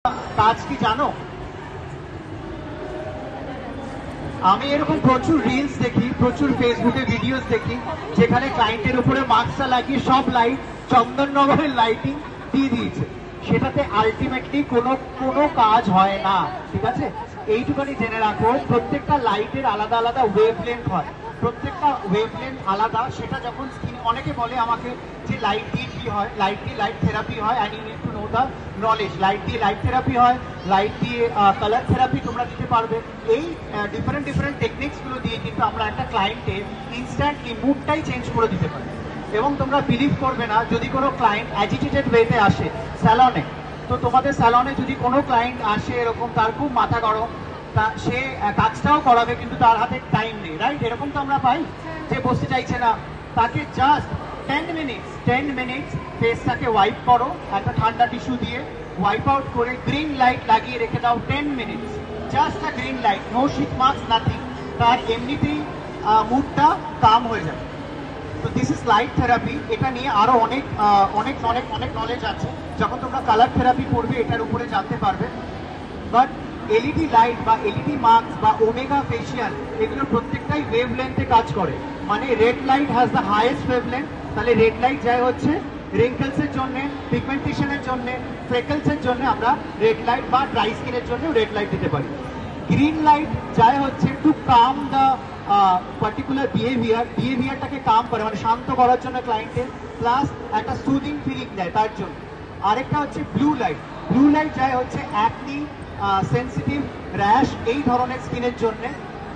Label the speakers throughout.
Speaker 1: কাজ কি জানো? আমি এরকম প্রচুর রিলস দেখি, প্রচুর ফেসবুকে ভিডিওস দেখি যেখানে ক্লায়েন্টের উপরে মাস্কটা লাগিয়ে সব লাইট চন্দননগরের লাইটিং দিয়ে দিয়েছে। সেটাতে আলটিমেটলি কোনো কাজ হয় না, ঠিক আছে? এইটুখানি জেনে রাখো, প্রত্যেকটা লাইটের আলাদা আলাদা ওয়েভলেন্থ হয়, প্রত্যেকটা ওয়েভলেন্থ আলাদা। সেটা যখন স্ক্রিন, অনেকে বলে আমাকে যে লাইট দিয়ে কি হয়, লাইট দিয়ে লাইট থেরাপি হয়, and you need to know the knowledge. Light দিয়ে লাইট থেরাপি হয়, লাইট দিয়ে কালার থেরাপি তোমরা দিতে পারবে। এই ডিফারেন্ট টেকনিক্সগুলো দিয়ে কিন্তু আমরা একটা ক্লায়েন্টের ইনস্ট্যান্টলি মুডটাই চেঞ্জ করে দিতে পারি। এবং তোমরা বিলিভ করবে না, যদি কোনো ক্লায়েন্ট অ্যাজিটেটেড ওয়েতে আসে স্যালনে, তো তোমাদের স্যালনে যদি কোনো ক্লায়েন্ট আসে এরকম, তার খুব মাথা গরম, তা সে কাজটাও করাবে কিন্তু তার হাতে টাইম নেই, রাইট? এরকম তো আমরা পাই, যে বসতে চাইছে না, তাকে জাস্ট 10 মিনিটস ফেসটাকে ওয়াইপ করো একটা ঠান্ডা টিস্যু দিয়ে, ওয়াইপ আউট করে গ্রিন লাইট লাগিয়ে রেখে দাও 10 minutes, just a green light, no sheet mask, nothing. তার এমনিতেই মুডটা কাম হয়ে যাবে। তো দিস ইজ লাইট থেরাপি। এটা নিয়ে আরো অনেক অনেক অনেক অনেক নলেজ আছে, যখন তোমরা কালার থেরাপি পড়বে এটার উপরে জানতে পারবে। বাট এলইডি লাইট বা এলইডি মাস্ক বা ওমেগা ফেশিয়াল, এগুলো প্রত্যেকটাই ওয়েভলেন্থে কাজ করে। মানে red light has the highest wavelength. তাহলে রেড লাইট যায় হচ্ছে রিঙ্কেলসের জন্য, পিগমেন্টেশনের জন্য, ফ্রেকলসের জন্য আমরা রেড লাইট, বা ড্রাই স্কিনের জন্য রেড লাইট দিতে পারি। গ্রিন লাইট যায় হচ্ছে টু কাম দ্য পার্টিকুলার বিহেভিয়ারটাকে কাম করে, মানে শান্ত করার জন্য ক্লায়েন্টের, প্লাস একটা সুদিং ফিলিং দেয় তার জন্য। আরেকটা হচ্ছে ব্লু লাইট। ব্লু লাইট যায় হচ্ছে অ্যাকনি, সেন্সিটিভ, র্যাশ, এই ধরনের স্কিনের জন্য।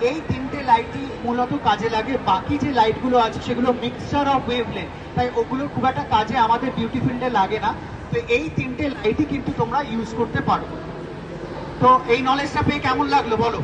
Speaker 1: এই তিনটে লাইটই মূলত কাজে লাগে। বাকি যে লাইটগুলো আছে সেগুলো মিক্সচার অফ ওয়েভলেন্থ, তাই ওগুলো খুব একটা কাজে আমাদের বিউটি ফিল্ডে লাগে না। তো এই তিনটে লাইটই কিন্তু তোমরা ইউজ করতে পারো। তো এই নলেজটা পেয়ে কেমন লাগলো বলো?